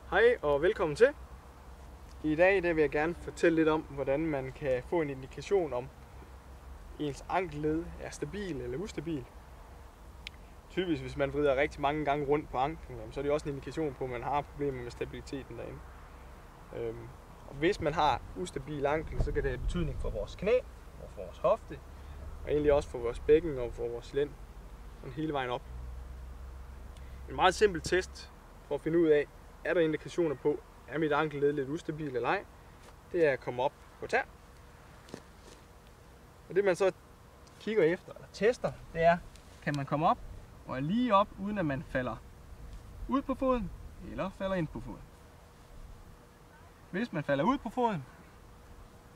Hej og velkommen til. I dag vil jeg gerne fortælle lidt om, hvordan man kan få en indikation om ens ankelled er stabil eller ustabil. Typisk hvis man vrider rigtig mange gange rundt på anklen, så er det også en indikation på, at man har problemer med stabiliteten derinde. Og hvis man har ustabil ankel, så kan det have betydning for vores knæ og for vores hofte, og egentlig også for vores bækken og for vores lænd, sådan hele vejen op. En meget simpel test for at finde ud af, er der indikationer på, er mit ankelled lidt ustabil eller ej, det er at komme op på tær. Og det man så kigger efter, eller tester, det er, kan man komme op og er lige op, uden at man falder ud på foden, eller falder ind på foden. Hvis man falder ud på foden,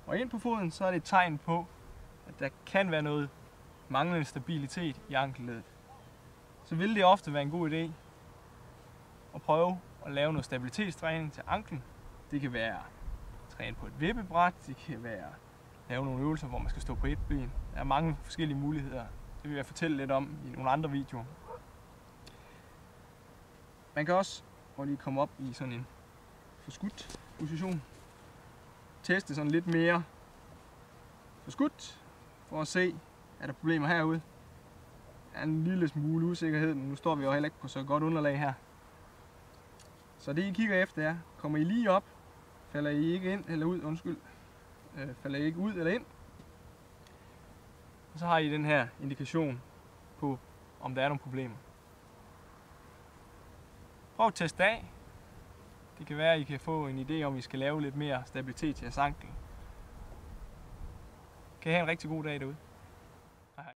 og ind på foden, så er det et tegn på, at der kan være noget manglende stabilitet i ankelledet. Så vil det ofte være en god idé at prøve at lave noget stabilitetstræning til anklen. Det kan være træne på et vippebræt, det kan være lave nogle øvelser, hvor man skal stå på et ben. Der er mange forskellige muligheder. Det vil jeg fortælle lidt om i nogle andre videoer. Man kan også lige komme op i sådan en forskudt position. Teste sådan lidt mere forskudt, for at se, er der problemer herude. Der er en lille smule usikkerhed, men nu står vi jo heller ikke på så godt underlag her. Så det I kigger efter er, kommer I lige op, falder I ikke ind eller ud, falder I ikke ud eller ind. Og så har I den her indikation på, om der er nogle problemer. Prøv at teste af. Det kan være, at I kan få en idé om, I skal lave lidt mere stabilitet til jeres ankel. Kan I have en rigtig god dag derude.